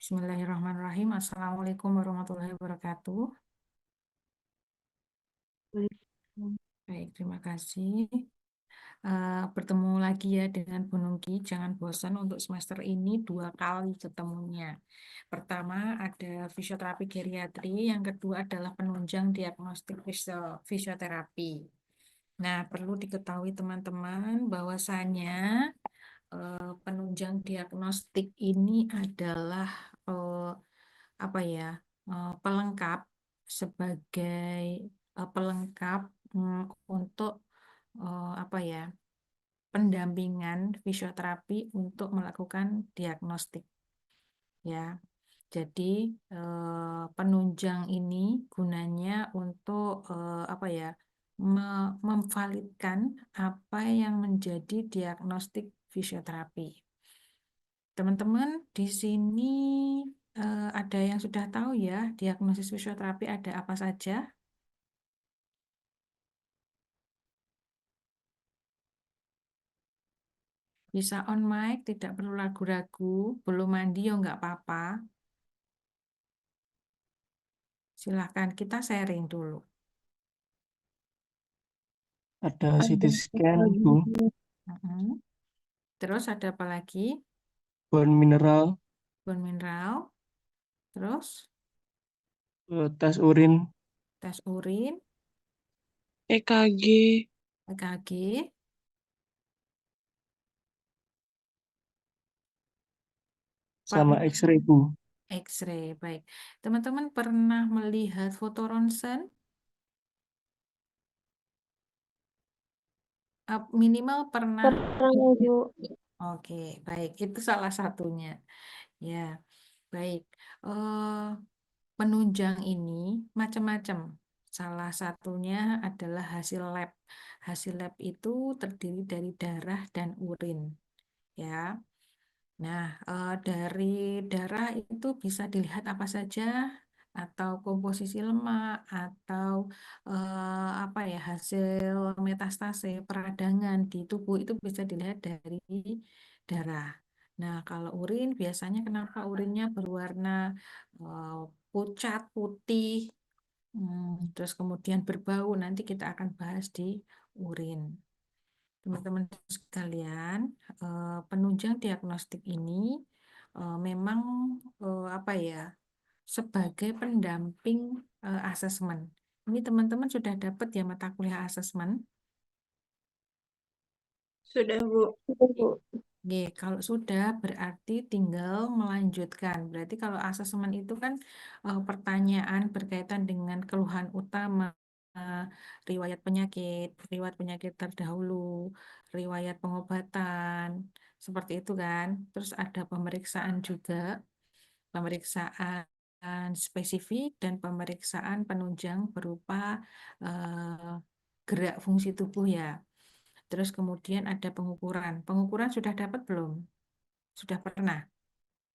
Bismillahirrahmanirrahim. Assalamualaikum warahmatullahi wabarakatuh. Baik, terima kasih. Bertemu lagi ya dengan Bu Nungki. Jangan bosan untuk semester ini 2 kali ketemunya. Pertama ada fisioterapi geriatri, yang kedua adalah penunjang diagnostik fisioterapi. Nah, perlu diketahui teman-teman bahwasanya penunjang diagnostik ini adalah apa ya pelengkap sebagai pelengkap untuk apa ya pendampingan fisioterapi untuk melakukan diagnostik ya. Jadi penunjang ini gunanya untuk apa ya memvalidkan apa yang menjadi diagnostik fisioterapi. Teman-teman di sini ada yang sudah tahu ya diagnosis fisioterapi ada apa saja? Bisa on mic, tidak perlu ragu-ragu, belum mandi ya nggak apa-apa. Silahkan kita sharing dulu. Ada CT scan, Bu, Mm-mm. Terus ada apa lagi? bone mineral, Bone mineral, terus tes urin, tes urin, EKG, EKG, sama pernah X-ray, Bu. X-ray. Baik. Teman-teman pernah melihat foto ronsen? Minimal pernah. Bu. Oke, baik. Itu salah satunya. Ya, baik. Eh, Penunjang ini macam-macam. Salah satunya adalah hasil lab. Hasil lab itu terdiri dari darah dan urin. Ya. Nah, dari darah itu bisa dilihat apa saja, atau komposisi lemak, atau apa ya hasil metastase peradangan di tubuh itu bisa dilihat dari darah. Nah, kalau urin biasanya kenapa urinnya berwarna eh, pucat, putih, terus kemudian berbau. Nanti kita akan bahas di urin. Teman-teman sekalian, penunjang diagnostik ini memang apa ya, sebagai pendamping asesmen. Ini teman-teman sudah dapat ya mata kuliah asesmen. Sudah, Bu. Oke, kalau sudah berarti tinggal melanjutkan. Berarti kalau asesmen itu kan pertanyaan berkaitan dengan keluhan utama, eh, riwayat penyakit terdahulu, riwayat pengobatan, seperti itu kan. Terus ada pemeriksaan juga, pemeriksaan spesifik dan pemeriksaan penunjang berupa gerak fungsi tubuh ya. Terus kemudian ada pengukuran. Pengukuran sudah dapat belum? Sudah pernah?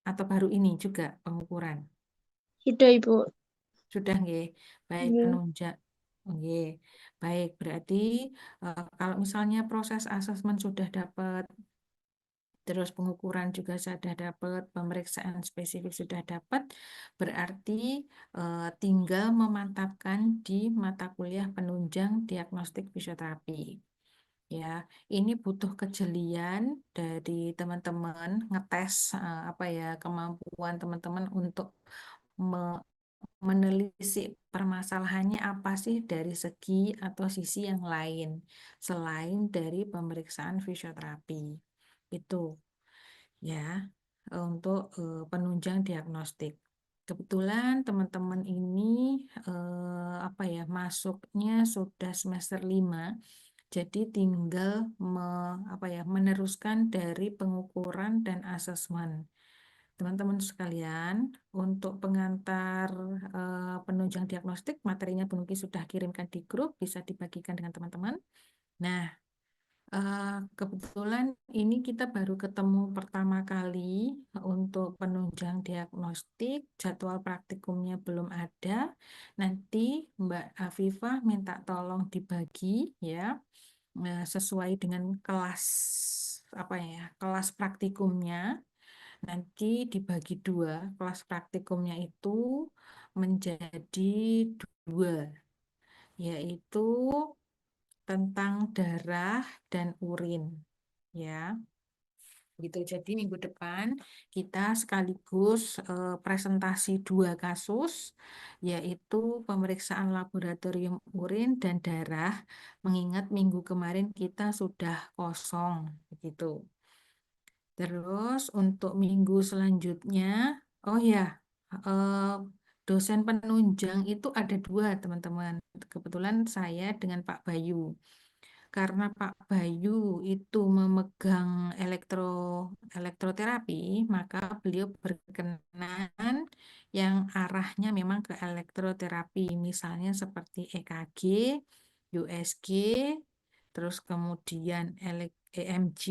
Atau baru ini juga pengukuran? Sudah, Ibu. Sudah nggih. Baik, Iya. penunjang. Nggih. Baik, berarti kalau misalnya proses asesmen sudah dapat, terus pengukuran juga sudah dapat, pemeriksaan spesifik sudah dapat, berarti tinggal memantapkan di mata kuliah penunjang diagnostik fisioterapi. Ya, ini butuh kejelian dari teman-teman ngetes apa ya kemampuan teman-teman untuk menelisik permasalahannya apa sih dari segi atau sisi yang lain selain dari pemeriksaan fisioterapi. Itu ya untuk penunjang diagnostik. Kebetulan teman-teman ini apa ya masuknya sudah semester 5, jadi tinggal apa ya meneruskan dari pengukuran dan asesmen. Teman-teman sekalian, untuk pengantar penunjang diagnostik, materinya Bu Nuki sudah kirimkan di grup, bisa dibagikan dengan teman-teman. Nah, kebetulan ini kita baru ketemu pertama kali untuk penunjang diagnostik, jadwal praktikumnya belum ada. Nanti Mbak Afifah minta tolong dibagi ya, sesuai dengan kelas apa ya, kelas praktikumnya. nanti dibagi dua, kelas praktikumnya itu menjadi dua, yaitu tentang darah dan urin. Ya, gitu. Jadi minggu depan kita sekaligus presentasi dua kasus, yaitu pemeriksaan laboratorium urin dan darah, mengingat minggu kemarin kita sudah kosong, begitu. Terus untuk minggu selanjutnya, oh ya, eh, dosen penunjang itu ada dua, teman-teman. Kebetulan saya dengan Pak Bayu. Karena Pak Bayu itu memegang elektroterapi, maka beliau berkenan yang arahnya memang ke elektroterapi, misalnya seperti EKG, USG, terus kemudian EMG,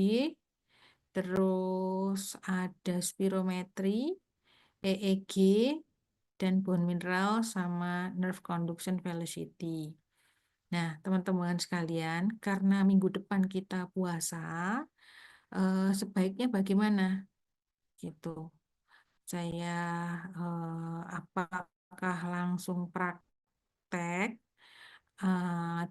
terus ada spirometri, EEG, dan bone mineral sama nerve conduction velocity. Nah, teman-teman sekalian, karena minggu depan kita puasa, sebaiknya bagaimana? Gitu. Saya apakah langsung praktek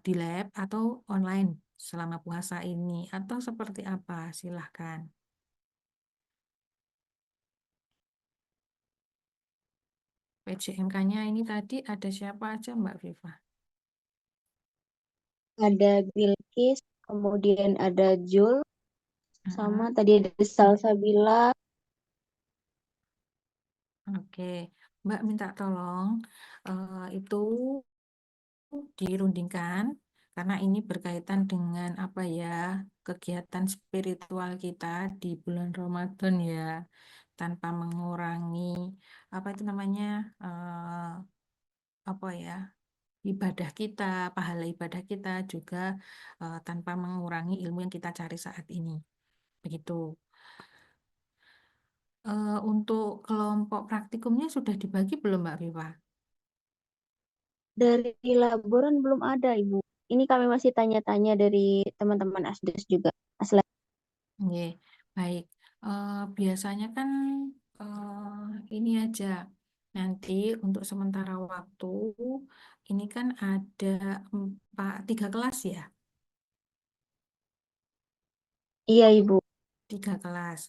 di lab atau online selama puasa ini atau seperti apa? Silahkan. PJMK-nya ini tadi ada siapa aja, Mbak Viva? Ada Bilkis, kemudian ada Jul, sama Heeh. tadi ada Salsabila. Oke, Mbak minta tolong itu dirundingkan karena ini berkaitan dengan apa ya, kegiatan spiritual kita di bulan Ramadan ya, tanpa mengurangi apa itu namanya, apa ya, ibadah kita, pahala ibadah kita juga, tanpa mengurangi ilmu yang kita cari saat ini, begitu. Untuk kelompok praktikumnya sudah dibagi belum, Mbak Viva? Dari laboran belum ada, Ibu. Ini kami masih tanya-tanya dari teman-teman ASDES juga. Asli. Nggih, baik. Biasanya kan ini aja. Nanti untuk sementara waktu ini kan ada tiga kelas ya, Iya, Ibu. tiga kelas.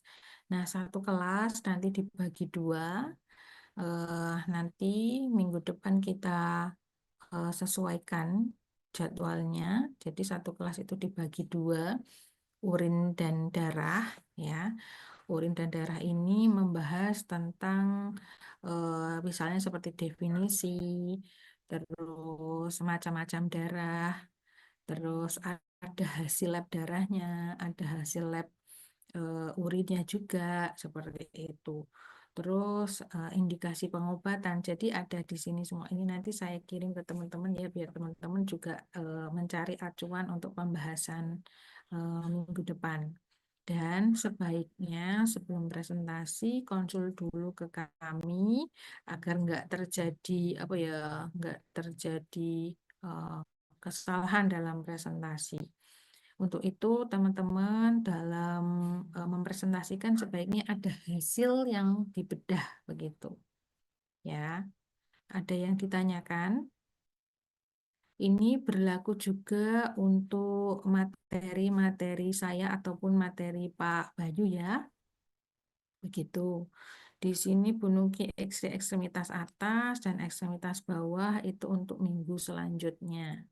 Nah, satu kelas nanti dibagi dua. Nanti minggu depan kita sesuaikan jadwalnya. Jadi satu kelas itu dibagi dua, urin dan darah, ya. Urin dan darah ini membahas tentang misalnya seperti definisi, terus macam-macam darah, terus ada hasil lab darahnya, ada hasil lab urinnya juga, seperti itu. Terus indikasi pengobatan. Jadi ada di sini semua ini nanti saya kirim ke teman-teman ya biar teman-teman juga mencari acuan untuk pembahasan minggu depan. Dan sebaiknya sebelum presentasi konsul dulu ke kami agar nggak terjadi apa ya, nggak terjadi eh, kesalahan dalam presentasi. Untuk itu teman-teman dalam mempresentasikan sebaiknya ada hasil yang dibedah begitu. Ya, ada yang ditanyakan? Ini berlaku juga untuk materi-materi saya ataupun materi Pak Bayu ya. Begitu. Di sini Bunuki ekstremitas atas dan ekstremitas bawah itu untuk minggu selanjutnya.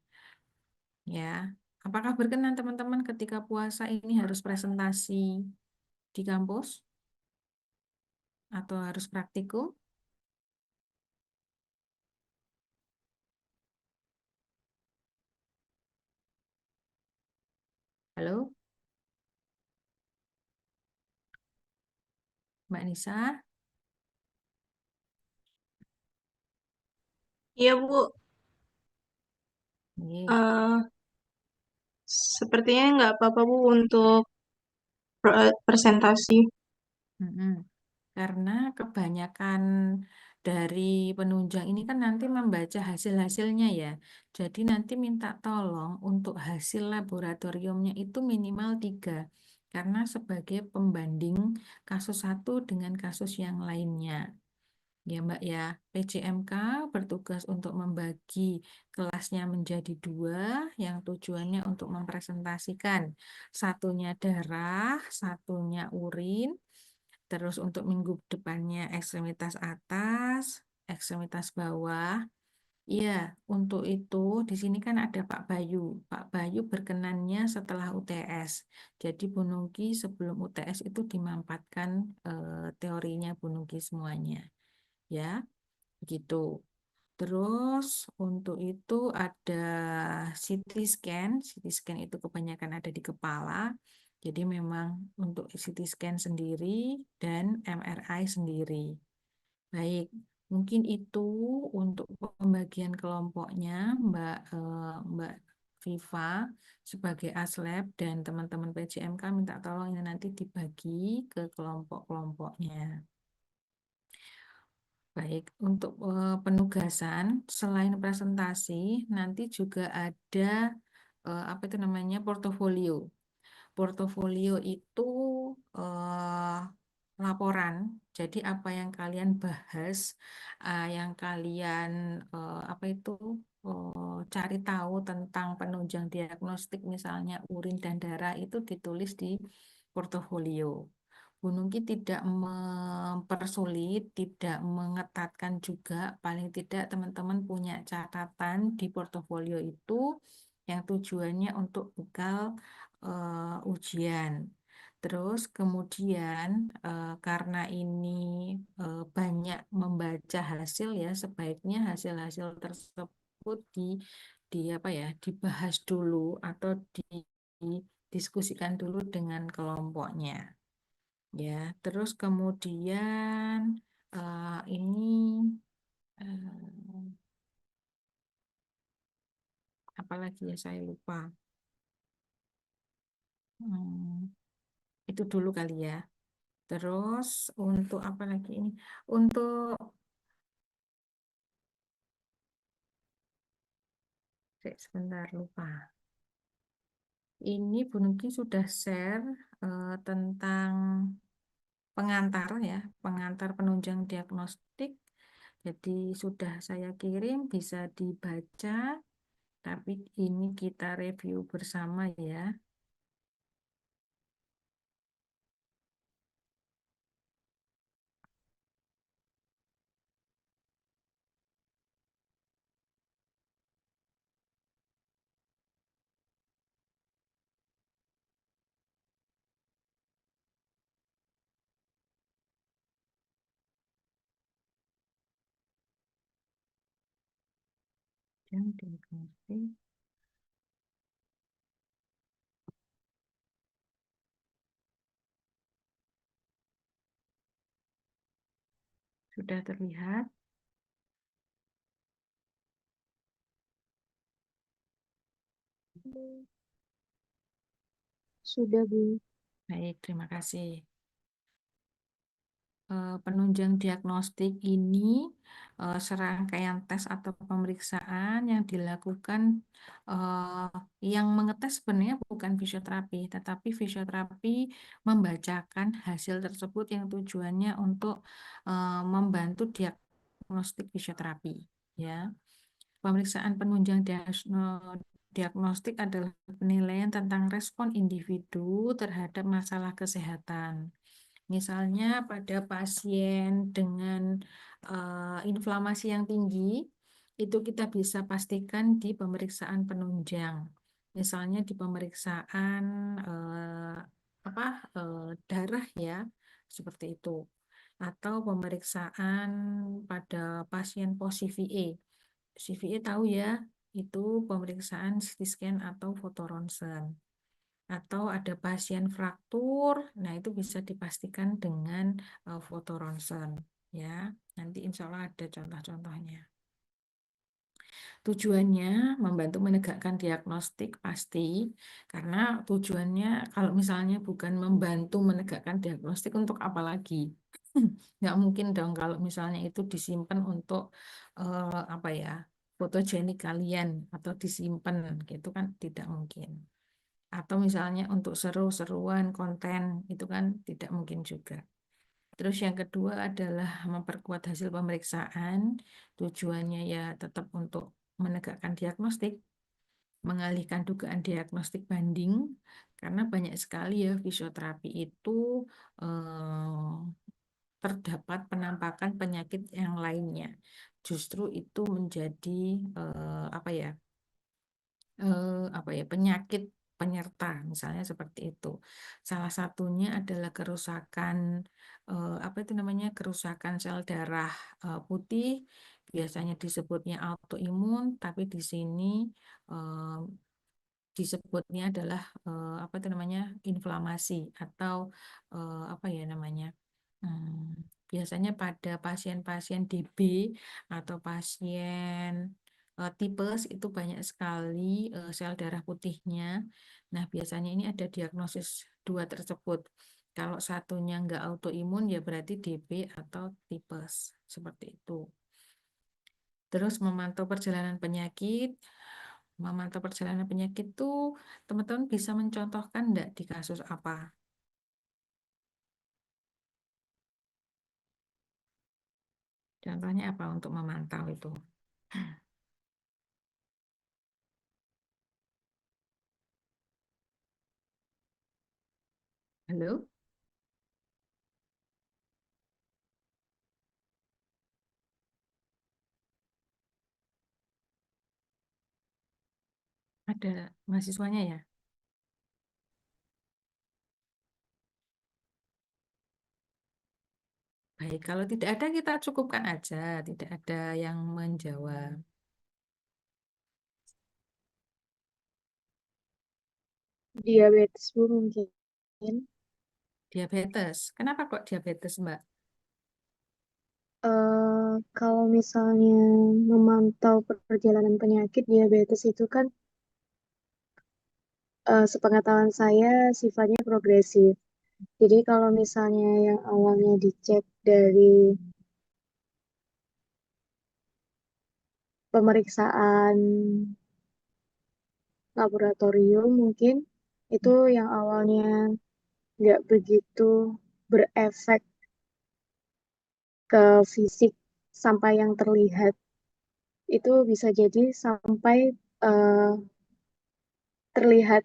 Ya. Apakah berkenan teman-teman ketika puasa ini harus presentasi di kampus atau harus praktikum? Halo, Mbak Nisa? Iya, Bu. Nih. Eh, Sepertinya nggak apa-apa, Bu, untuk presentasi. Mm-mm. Karena kebanyakan dari penunjang ini kan nanti membaca hasil-hasilnya ya. Jadi nanti minta tolong untuk hasil laboratoriumnya itu minimal 3. karena sebagai pembanding kasus satu dengan kasus yang lainnya. Ya Mbak ya, PCMK bertugas untuk membagi kelasnya menjadi dua yang tujuannya untuk mempresentasikan satunya darah, satunya urin, terus untuk minggu depannya ekstremitas atas, ekstremitas bawah. Iya, untuk itu di sini kan ada Pak Bayu. Pak Bayu berkenannya setelah UTS. Jadi Bu Nungki sebelum UTS itu dimampatkan teorinya Bu Nungki semuanya. Ya, gitu. Terus untuk itu ada CT scan. CT scan itu kebanyakan ada di kepala. Jadi memang untuk CT scan sendiri dan MRI sendiri. Baik, mungkin itu untuk pembagian kelompoknya Mbak Viva sebagai aslab dan teman-teman PJMK minta tolong ini nanti dibagi ke kelompok-kelompoknya. Baik, untuk penugasan selain presentasi nanti juga ada apa itu namanya portofolio. Portofolio itu eh, laporan. Jadi apa yang kalian bahas, yang kalian apa itu cari tahu tentang penunjang diagnostik misalnya urin dan darah itu ditulis di portofolio. Bu Nungki tidak mempersulit, tidak mengetatkan juga, paling tidak teman-teman punya catatan di portofolio itu yang tujuannya untuk bekal ujian. Terus kemudian karena ini banyak membaca hasil ya, sebaiknya hasil-hasil tersebut di apa ya, dibahas dulu atau didiskusikan dulu dengan kelompoknya. Ya, terus kemudian ini eh, apalagi ya saya lupa. Hmm, itu dulu kali ya. Terus untuk apa lagi ini? Untuk sebentar lupa. Ini Bu Nuki sudah share tentang pengantar ya, pengantar penunjang diagnostik. Jadi sudah saya kirim, bisa dibaca. Tapi ini kita review bersama ya. Dan diagnostik sudah terlihat. Sudah, Bu. Baik, terima kasih. Penunjang diagnostik ini serangkaian tes atau pemeriksaan yang dilakukan yang mengetes sebenarnya bukan fisioterapi, tetapi fisioterapi membacakan hasil tersebut yang tujuannya untuk membantu diagnostik fisioterapi. Ya, pemeriksaan penunjang diagnostik adalah penilaian tentang respon individu terhadap masalah kesehatan. Misalnya pada pasien dengan inflamasi yang tinggi, itu kita bisa pastikan di pemeriksaan penunjang. Misalnya di pemeriksaan apa darah ya, seperti itu. Atau pemeriksaan pada pasien post CVA. CVA tahu ya, itu pemeriksaan CT scan atau foto ronsen atau ada pasien fraktur, nah itu bisa dipastikan dengan foto ronsen ya. Nanti insya Allah ada contoh-contohnya. Tujuannya membantu menegakkan diagnostik pasti, karena tujuannya kalau misalnya bukan membantu menegakkan diagnostik untuk apa lagi? Nggak mungkin dong kalau misalnya itu disimpan untuk apa ya, fotogenik kalian atau disimpan gitu kan tidak mungkin. Atau misalnya untuk seru-seruan konten itu kan tidak mungkin juga. Terus yang kedua adalah memperkuat hasil pemeriksaan. Tujuannya ya tetap untuk menegakkan diagnostik, mengalihkan dugaan diagnostik banding, karena banyak sekali ya fisioterapi itu eh, terdapat penampakan penyakit yang lainnya. Justru itu menjadi apa ya? Apa ya, penyakit penyerta misalnya seperti itu. Salah satunya adalah kerusakan apa itu namanya, kerusakan sel darah putih, biasanya disebutnya autoimun, tapi di sini eh, disebutnya adalah apa itu namanya, inflamasi atau apa ya namanya. Biasanya pada pasien-pasien DB atau pasien tipes itu banyak sekali sel darah putihnya. Nah, biasanya ini ada diagnosis dua tersebut. Kalau satunya nggak autoimun ya berarti DB atau tipes seperti itu. Terus memantau perjalanan penyakit. Memantau perjalanan penyakit itu teman-teman bisa mencontohkan enggak di kasus apa? Contohnya apa untuk memantau itu? Halo? Ada mahasiswanya ya? Baik, kalau tidak ada kita cukupkan aja, tidak ada yang menjawab. Diabetes Bu mungkin. Diabetes. Kenapa kok diabetes, Mbak? Kalau misalnya memantau perjalanan penyakit diabetes itu kan sepengetahuan saya sifatnya progresif. Jadi kalau misalnya yang awalnya dicek dari pemeriksaan laboratorium mungkin itu yang awalnya nggak begitu berefek ke fisik sampai yang terlihat itu bisa jadi sampai eh, terlihat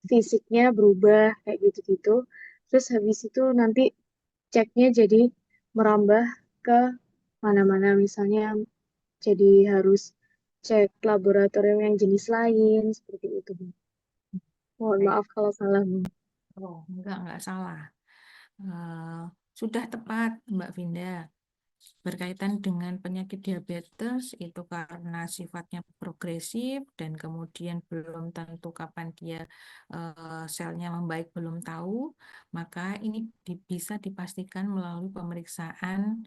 fisiknya berubah kayak gitu-gitu. Terus habis itu nanti ceknya jadi merambah ke mana-mana misalnya jadi harus cek laboratorium yang jenis lain seperti itu. Bu. Mohon Baik. maaf kalau salah, Bu. Oh, enggak salah. Eh, sudah tepat, Mbak Vinda. Berkaitan dengan penyakit diabetes itu karena sifatnya progresif dan kemudian belum tentu kapan dia selnya membaik belum tahu, maka ini bisa dipastikan melalui pemeriksaan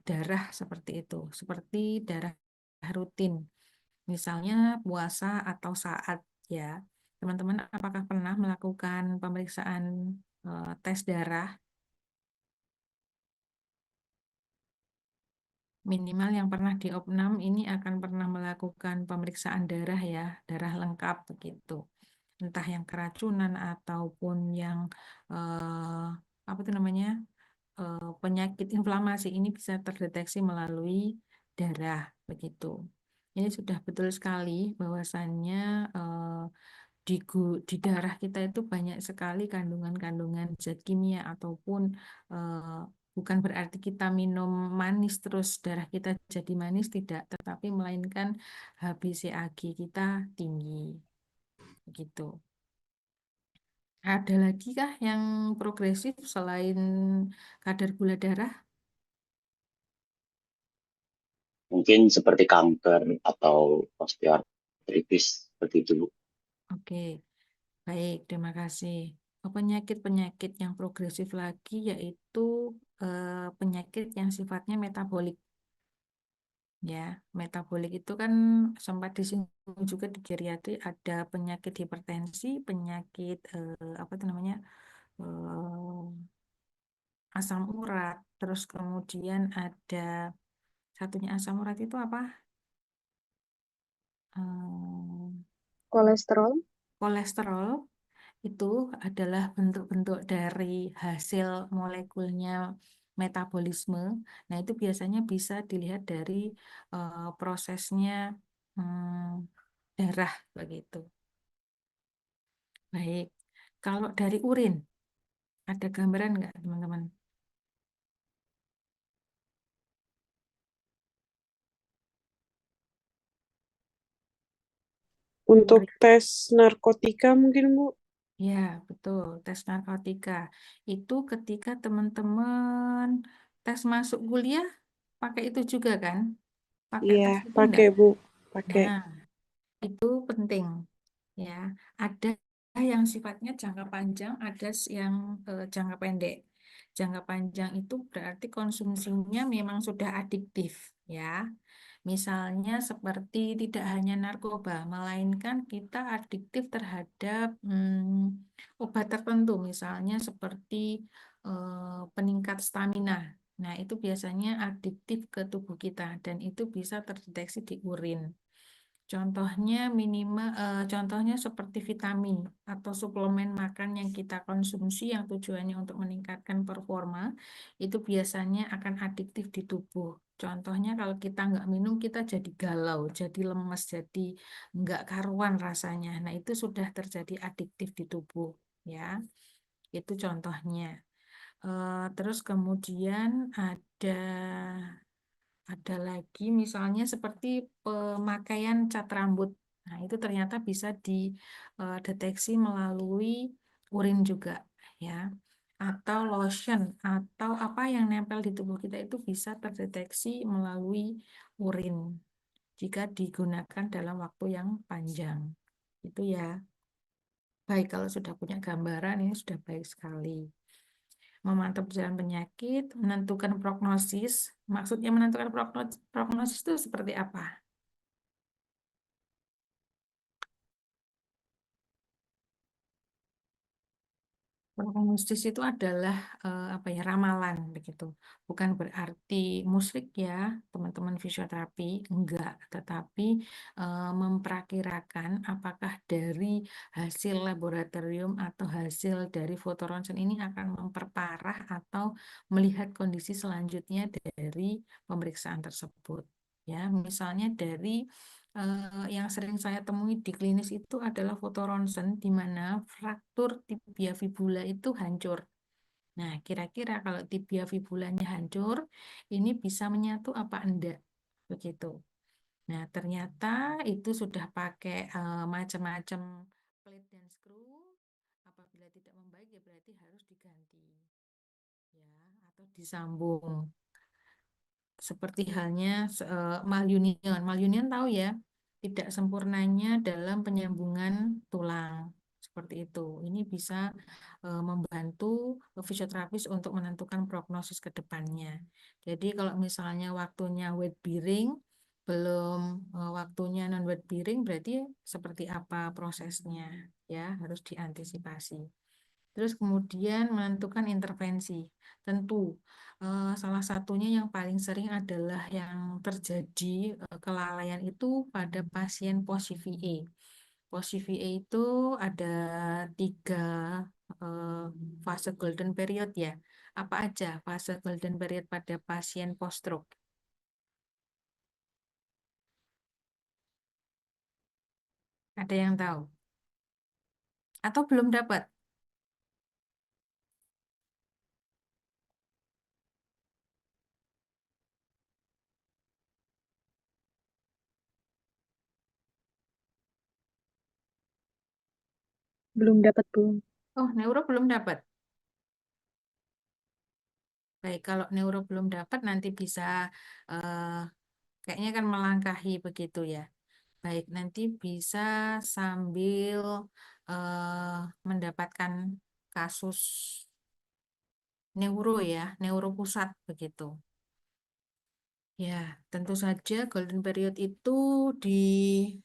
darah seperti itu, seperti darah rutin, misalnya puasa atau saat ya. Teman-teman, apakah pernah melakukan pemeriksaan tes darah? Minimal yang pernah di Opnam ini akan pernah melakukan pemeriksaan darah ya, darah lengkap begitu. Entah yang keracunan ataupun yang apa itu namanya, penyakit inflamasi ini bisa terdeteksi melalui darah begitu. Ini sudah betul sekali bahwasannya di darah kita itu banyak sekali kandungan-kandungan zat kimia ataupun eh, bukan berarti kita minum manis terus darah kita jadi manis, tidak, tetapi melainkan HbCAg kita tinggi begitu. Ada lagi kah yang progresif selain kadar gula darah? Mungkin seperti kanker atau osteoartritis seperti itu, Bu. Oke, baik, terima kasih. Penyakit-penyakit yang progresif lagi yaitu penyakit yang sifatnya metabolik. Ya, metabolik itu kan sempat disinggung juga di geriatri, ada penyakit hipertensi, penyakit apa itu namanya, asam urat, terus kemudian ada satunya asam urat itu apa? Eh, Kolesterol. Kolesterol itu adalah bentuk-bentuk dari hasil molekulnya metabolisme. Nah, itu biasanya bisa dilihat dari prosesnya darah begitu. Baik, kalau dari urin, ada gambaran nggak teman-teman? Untuk Urin. tes narkotika mungkin, Bu? Ya, betul. Tes narkotika. Itu ketika teman-teman tes masuk kuliah, pakai itu juga kan? Pakai Iya, tes itu enggak? pakai, Bu. Pakai. Nah, itu penting. Ya, ada yang sifatnya jangka panjang, ada yang jangka pendek. Jangka panjang itu berarti konsumsinya memang sudah adiktif, ya. Misalnya seperti tidak hanya narkoba, melainkan kita adiktif terhadap obat tertentu, misalnya seperti peningkat stamina. Nah, itu biasanya adiktif ke tubuh kita dan itu bisa terdeteksi di urin. Contohnya seperti vitamin atau suplemen makan yang kita konsumsi yang tujuannya untuk meningkatkan performa itu biasanya akan adiktif di tubuh. Contohnya kalau kita nggak minum kita jadi galau, jadi lemes, jadi nggak karuan rasanya. Nah itu sudah terjadi adiktif di tubuh, ya. Itu contohnya. Terus kemudian ada lagi misalnya seperti pemakaian cat rambut. Nah, itu ternyata bisa dideteksi melalui urin juga, ya. Atau lotion atau apa yang nempel di tubuh kita itu bisa terdeteksi melalui urin jika digunakan dalam waktu yang panjang. Itu ya. Baik, kalau sudah punya gambaran ini sudah baik sekali. Memantau perjalanan penyakit, menentukan prognosis. Maksudnya menentukan prognosis itu seperti apa? Prognosis itu adalah apa ya, ramalan begitu. Bukan berarti musyrik ya, teman-teman fisioterapi, enggak, tetapi memperkirakan apakah dari hasil laboratorium atau hasil dari fotoronsen ini akan memperparah atau melihat kondisi selanjutnya dari pemeriksaan tersebut. Ya, misalnya dari yang sering saya temui di klinis itu adalah foto ronsen di mana fraktur tibia fibula itu hancur. Nah, kira-kira kalau tibia fibulanya hancur, ini bisa menyatu apa enggak? Begitu. Nah, ternyata itu sudah pakai macam-macam plate dan screw. Apabila tidak membaik ya berarti harus diganti. Ya, atau disambung. Seperti halnya malunion. Malunion tahu ya, tidak sempurnanya dalam penyambungan tulang. Seperti itu. Ini bisa membantu fisioterapis untuk menentukan prognosis ke depannya. Jadi kalau misalnya waktunya weight bearing, belum waktunya non weight bearing, berarti seperti apa prosesnya, ya harus diantisipasi. Terus kemudian menentukan intervensi. Tentu salah satunya yang paling sering adalah yang terjadi kelalaian itu pada pasien post CVA. Post CVA itu ada 3 eh, fase golden period ya. Apa aja fase golden period pada pasien post stroke? Ada yang tahu? Atau belum dapat? Belum dapat, belum. Oh, neuro belum dapat. Baik, kalau neuro belum dapat nanti bisa eh, kayaknya kan melangkahi begitu ya. Baik, nanti bisa sambil mendapatkan kasus neuro ya, neuro pusat begitu. Ya, tentu saja golden period itu di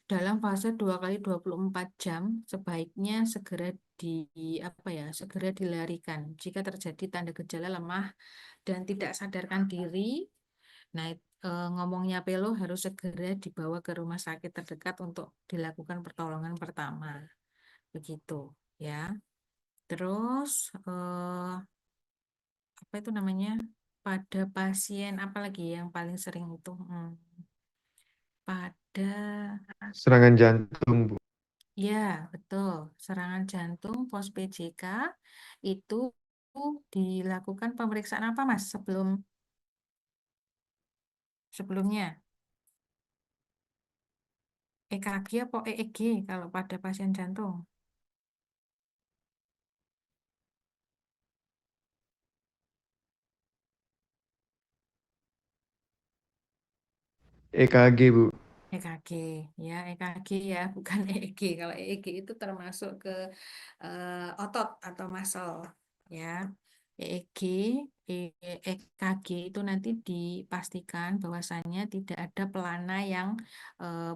dalam fase 2 kali 24 jam sebaiknya segera di apa ya, segera dilarikan jika terjadi tanda gejala lemah dan tidak sadarkan diri. Nah, ngomongnya Pelo harus segera dibawa ke rumah sakit terdekat untuk dilakukan pertolongan pertama. Begitu ya. Terus apa itu namanya? Pada pasien apa lagi yang paling sering itu? Pada Serangan jantung, Bu. Ya, betul. Serangan jantung pos PJK itu dilakukan pemeriksaan apa, Mas, sebelumnya? EKG atau EEG kalau pada pasien jantung? EKG, Bu. EKG ya, EKG ya, bukan EEG. Kalau EEG itu termasuk ke otot atau muscle ya. EEG, EKG itu nanti dipastikan bahwasannya tidak ada pelana yang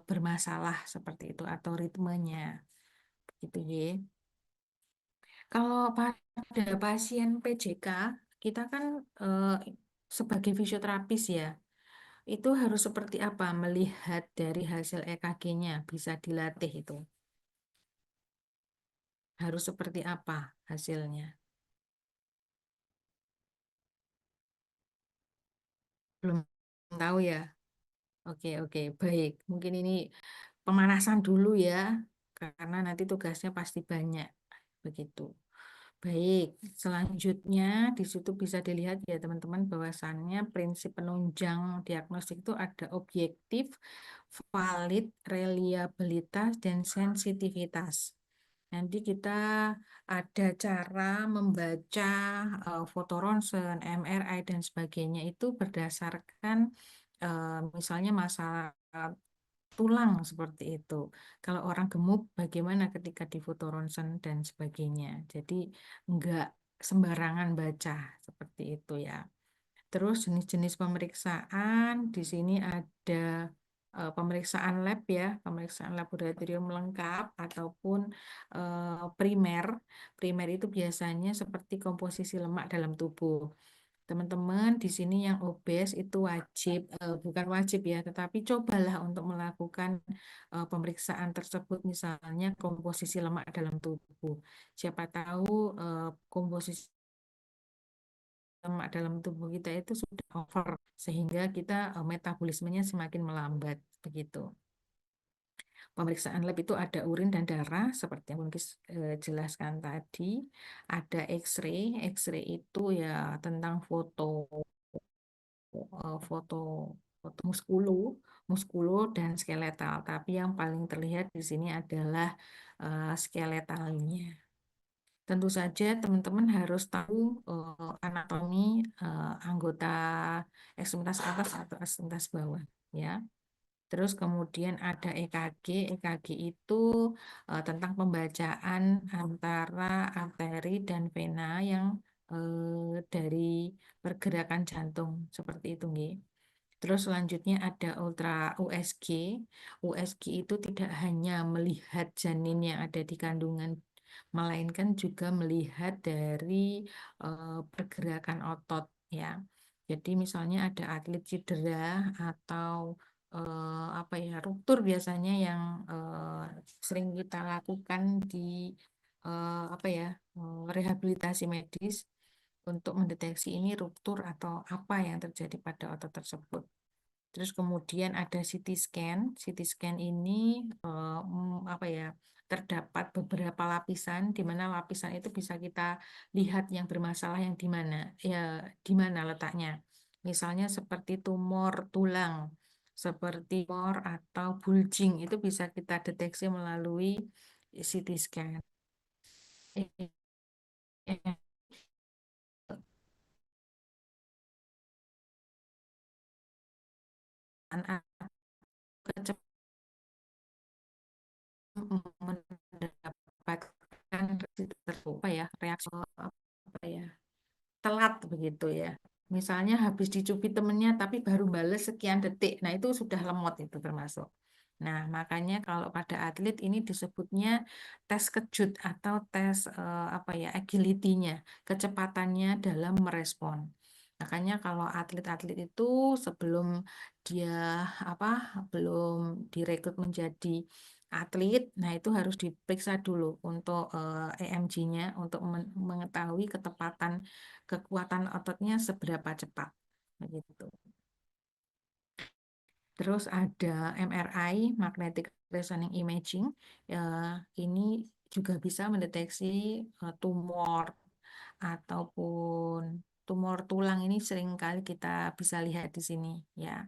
bermasalah seperti itu atau ritmenya, gitu ya. Kalau pada pasien PJK, kita kan sebagai fisioterapis ya, itu harus seperti apa melihat dari hasil EKG-nya, bisa dilatih itu. Harus seperti apa hasilnya? Belum tahu ya. Oke, oke, baik. Mungkin ini pemanasan dulu ya, karena nanti tugasnya pasti banyak. Begitu. Baik, selanjutnya di situ bisa dilihat ya teman-teman bahwasannya prinsip penunjang diagnostik itu ada objektif, valid, reliabilitas, dan sensitivitas. Nanti kita ada cara membaca foto ronsen, MRI, dan sebagainya itu berdasarkan misalnya masalah tulang seperti itu. Kalau orang gemuk, bagaimana ketika di foto ronsen dan sebagainya. Jadi enggak sembarangan baca seperti itu ya. Terus jenis-jenis pemeriksaan di sini ada pemeriksaan lab ya, pemeriksaan laboratorium lengkap ataupun primer. Primer itu biasanya seperti komposisi lemak dalam tubuh. Teman-teman di sini yang obes itu wajib, bukan wajib ya, tetapi cobalah untuk melakukan pemeriksaan tersebut, misalnya komposisi lemak dalam tubuh. Siapa tahu komposisi lemak dalam tubuh kita itu sudah over, sehingga kita metabolismenya semakin melambat, begitu. Pemeriksaan lab itu ada urin dan darah, seperti yang Bungkis jelaskan tadi. Ada X-ray. X-ray itu ya tentang foto foto foto muskulu dan skeletal. Tapi yang paling terlihat di sini adalah skeletalnya. Tentu saja teman-teman harus tahu anatomi anggota ekstremitas atas atau ekstremitas bawah, ya. Terus kemudian ada EKG. EKG itu tentang pembacaan antara arteri dan vena yang dari pergerakan jantung seperti itu, nggih. Terus selanjutnya ada ultra USG. USG itu tidak hanya melihat janin yang ada di kandungan, melainkan juga melihat dari pergerakan otot ya. Jadi misalnya ada atlet cedera atau apa ya, ruptur biasanya yang sering kita lakukan di apa ya, rehabilitasi medis untuk mendeteksi ini ruptur atau apa yang terjadi pada otot tersebut. Terus kemudian ada CT scan. CT scan ini apa ya, terdapat beberapa lapisan, di mana lapisan itu bisa kita lihat yang bermasalah yang di mana, ya di mana letaknya. Misalnya seperti tumor tulang, seperti tumor atau bulging itu bisa kita deteksi melalui CT scan. Mendapatkan apa ya, reaksi apa ya, telat begitu ya. Misalnya habis dicubit temennya tapi baru bales sekian detik. Nah, itu sudah lemot itu termasuk. Nah, makanya kalau pada atlet ini disebutnya tes kejut atau tes apa ya, agility-nya, kecepatannya dalam merespon. Makanya kalau atlet-atlet itu sebelum dia apa belum direkrut menjadi atlet, nah itu harus diperiksa dulu untuk EMG-nya untuk mengetahui ketepatan kekuatan ototnya seberapa cepat begitu. Terus ada MRI, Magnetic Resonance Imaging. Ini juga bisa mendeteksi tumor ataupun tumor tulang ini seringkali kita bisa lihat di sini ya.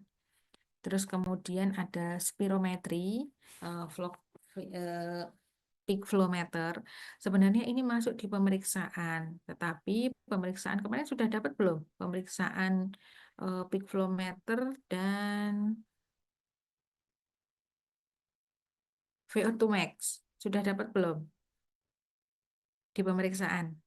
Terus kemudian ada spirometri, peak flow meter. Sebenarnya ini masuk di pemeriksaan, tetapi pemeriksaan kemarin sudah dapat belum? Pemeriksaan peak flow meter dan VO2 max sudah dapat belum di pemeriksaan?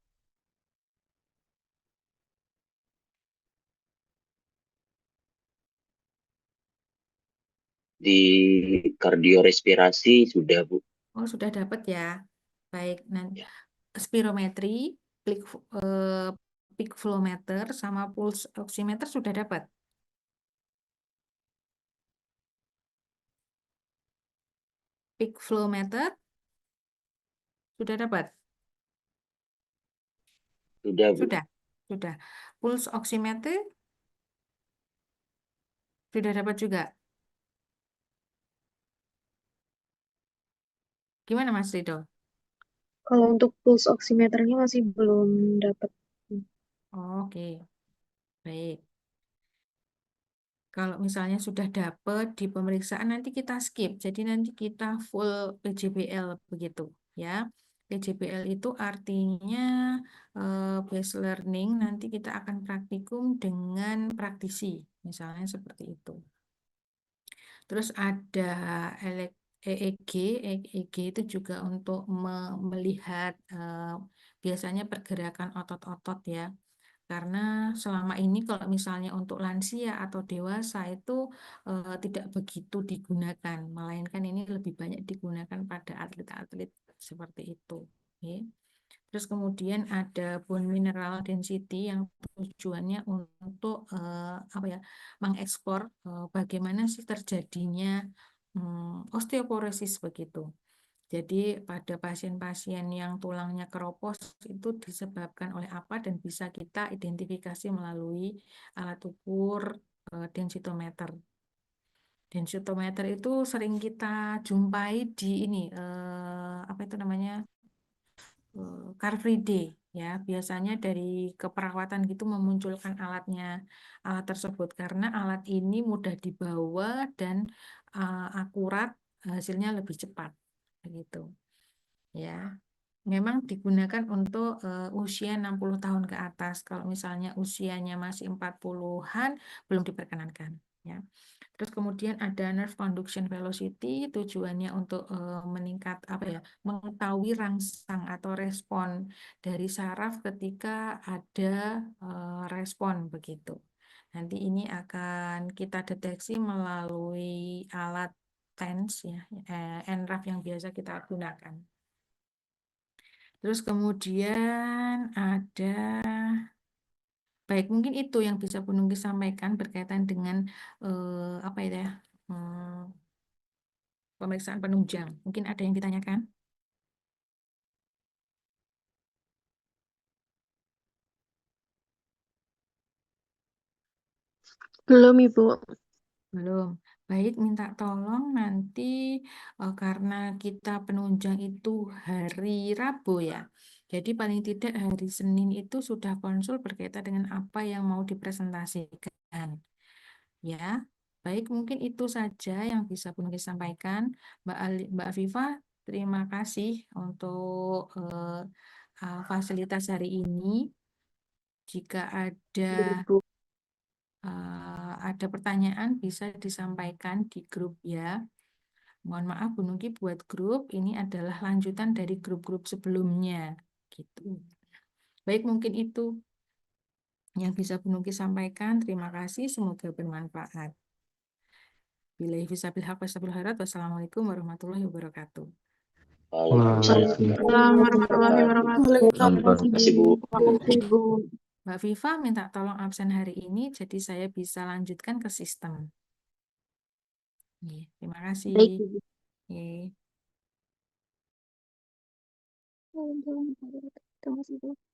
Di kardiorespirasi sudah, Bu. Oh, sudah dapat ya. Baik, nanti Ya. spirometri, peak flow meter sama pulse oximeter sudah dapat. Peak flow meter sudah dapat. Sudah, Bu. Sudah. Pulse oximeter sudah dapat juga. Gimana Mas Rido? Kalau untuk pulse oximeternya masih belum dapat. Oke, baik. Kalau misalnya sudah dapat di pemeriksaan nanti kita skip. Jadi nanti kita full PJBL begitu ya. PJBL itu artinya base learning, nanti kita akan praktikum dengan praktisi, misalnya seperti itu. Terus ada EEG, EEG itu juga untuk melihat biasanya pergerakan otot-otot ya. Karena selama ini kalau misalnya untuk lansia atau dewasa itu tidak begitu digunakan, melainkan ini lebih banyak digunakan pada atlet-atlet seperti itu. Oke. Terus kemudian ada bone mineral density yang tujuannya untuk apa ya, mengeksplor bagaimana sih terjadinya osteoporosis begitu. Jadi pada pasien-pasien yang tulangnya keropos itu disebabkan oleh apa dan bisa kita identifikasi melalui alat ukur densitometer. Densitometer itu sering kita jumpai di ini apa itu namanya Car Free Day ya. Biasanya dari keperawatan gitu memunculkan alat tersebut karena alat ini mudah dibawa dan akurat, hasilnya lebih cepat begitu. Ya, memang digunakan untuk usia 60 tahun ke atas. Kalau misalnya usianya masih 40-an, belum diperkenankan. Ya. Terus kemudian ada nerve conduction velocity, tujuannya untuk meningkat apa ya, mengetahui rangsang atau respon dari saraf ketika ada respon begitu. Nanti ini akan kita deteksi melalui alat TENS ya, NRAF yang biasa kita gunakan. Terus kemudian ada, baik mungkin itu yang bisa Bu Nungki sampaikan berkaitan dengan apa itu ya, pemeriksaan penunjang. Mungkin ada yang ditanyakan? Belum, Ibu. Belum. Baik, minta tolong nanti karena kita penunjang itu hari Rabu ya. Jadi paling tidak hari Senin itu sudah konsul berkaitan dengan apa yang mau dipresentasikan. Ya, baik mungkin itu saja yang bisa Bu Nungki sampaikan. Mbak Afifa, terima kasih untuk fasilitas hari ini. Jika Ibu. ada pertanyaan bisa disampaikan di grup ya. Mohon maaf Bu Nungki buat grup, ini adalah lanjutan dari grup-grup sebelumnya. Gitu. Baik mungkin itu yang bisa Bu Nungki sampaikan. Terima kasih, semoga bermanfaat. Billahi fisabil haq wastabil khairat. Wassalamualaikum warahmatullahi wabarakatuh. Waalaikumsalam. Waalaikumsalam warahmatullahi wabarakatuh. Waalaikumsalam. Terima kasih, Bu. Terima kasih, Bu. Mbak Viva minta tolong absen hari ini, jadi saya bisa lanjutkan ke sistem. Oke, terima kasih. Baik, Ibu. Oke. Terima kasih, Bu.